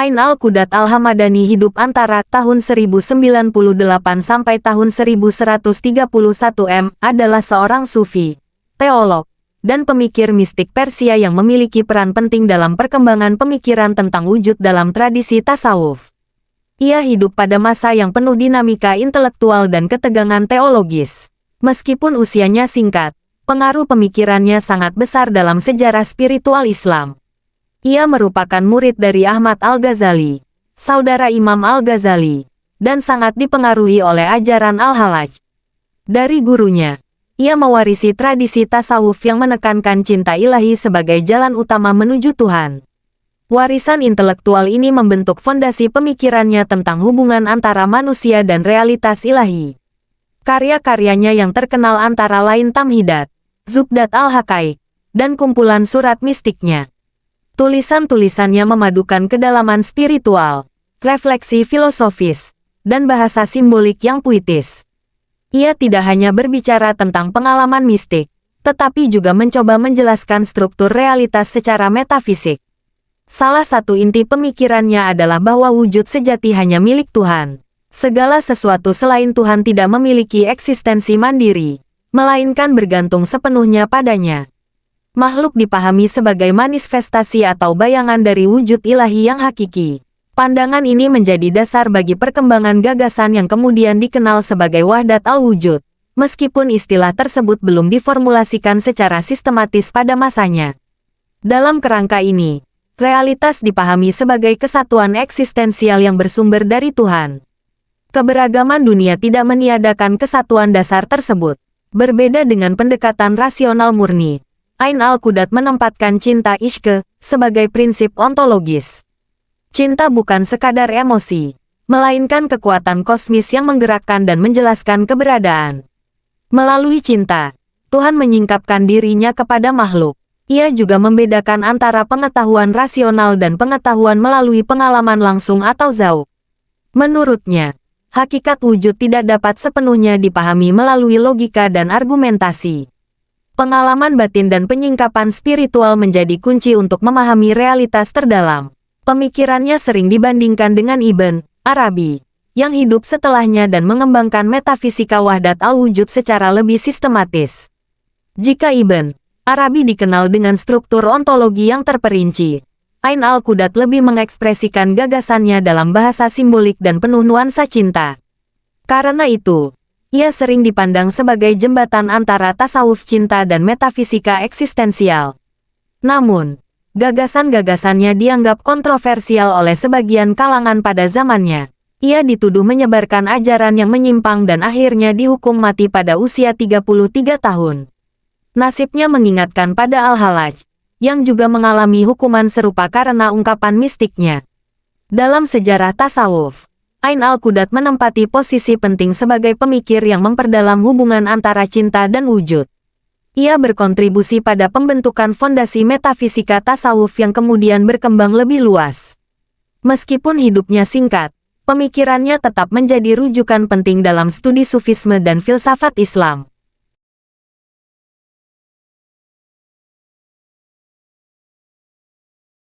Ain al-Qudat al-Hamadani hidup antara tahun 1098 sampai tahun 1131 adalah seorang sufi, teolog, dan pemikir mistik Persia yang memiliki peran penting dalam perkembangan pemikiran tentang wujud dalam tradisi tasawuf. Ia hidup pada masa yang penuh dinamika intelektual dan ketegangan teologis. Meskipun usianya singkat, pengaruh pemikirannya sangat besar dalam sejarah spiritual Islam. Ia merupakan murid dari Ahmad Al-Ghazali, saudara Imam Al-Ghazali, dan sangat dipengaruhi oleh ajaran Al-Hallaj. Dari gurunya, ia mewarisi tradisi tasawuf yang menekankan cinta ilahi sebagai jalan utama menuju Tuhan. Warisan intelektual ini membentuk fondasi pemikirannya tentang hubungan antara manusia dan realitas ilahi. Karya-karyanya yang terkenal antara lain Tamhidat, Zubdat al-Haqaiq, dan kumpulan surat mistiknya. Tulisan-tulisannya memadukan kedalaman spiritual, refleksi filosofis, dan bahasa simbolik yang puitis. Ia tidak hanya berbicara tentang pengalaman mistik, tetapi juga mencoba menjelaskan struktur realitas secara metafisik. Salah satu inti pemikirannya adalah bahwa wujud sejati hanya milik Tuhan. Segala sesuatu selain Tuhan tidak memiliki eksistensi mandiri, melainkan bergantung sepenuhnya padanya. Makhluk dipahami sebagai manifestasi atau bayangan dari wujud ilahi yang hakiki. Pandangan ini menjadi dasar bagi perkembangan gagasan yang kemudian dikenal sebagai Wahdat al-Wujud, meskipun istilah tersebut belum diformulasikan secara sistematis pada masanya. Dalam kerangka ini, realitas dipahami sebagai kesatuan eksistensial yang bersumber dari Tuhan. Keberagaman dunia tidak meniadakan kesatuan dasar tersebut. Berbeda dengan pendekatan rasional murni, Ain al-Qudat menempatkan cinta ishq sebagai prinsip ontologis. Cinta bukan sekadar emosi, melainkan kekuatan kosmis yang menggerakkan dan menjelaskan keberadaan. Melalui cinta, Tuhan menyingkapkan dirinya kepada makhluk. Ia juga membedakan antara pengetahuan rasional dan pengetahuan melalui pengalaman langsung atau zauq. Menurutnya, hakikat wujud tidak dapat sepenuhnya dipahami melalui logika dan argumentasi. Pengalaman batin dan penyingkapan spiritual menjadi kunci untuk memahami realitas terdalam. Pemikirannya sering dibandingkan dengan Ibn Arabi, yang hidup setelahnya dan mengembangkan metafisika Wahdat al-Wujud secara lebih sistematis. Jika Ibn Arabi dikenal dengan struktur ontologi yang terperinci, Ain al-Qudat lebih mengekspresikan gagasannya dalam bahasa simbolik dan penuh nuansa cinta. Karena itu, ia sering dipandang sebagai jembatan antara tasawuf cinta dan metafisika eksistensial. Namun, gagasan-gagasannya dianggap kontroversial oleh sebagian kalangan pada zamannya. Ia dituduh menyebarkan ajaran yang menyimpang dan akhirnya dihukum mati pada usia 33 tahun. Nasibnya mengingatkan pada Al-Hallaj, yang juga mengalami hukuman serupa karena ungkapan mistiknya. Dalam sejarah tasawuf, Ain al-Qudat menempati posisi penting sebagai pemikir yang memperdalam hubungan antara cinta dan wujud. Ia berkontribusi pada pembentukan fondasi metafisika tasawuf yang kemudian berkembang lebih luas. Meskipun hidupnya singkat, pemikirannya tetap menjadi rujukan penting dalam studi sufisme dan filsafat Islam.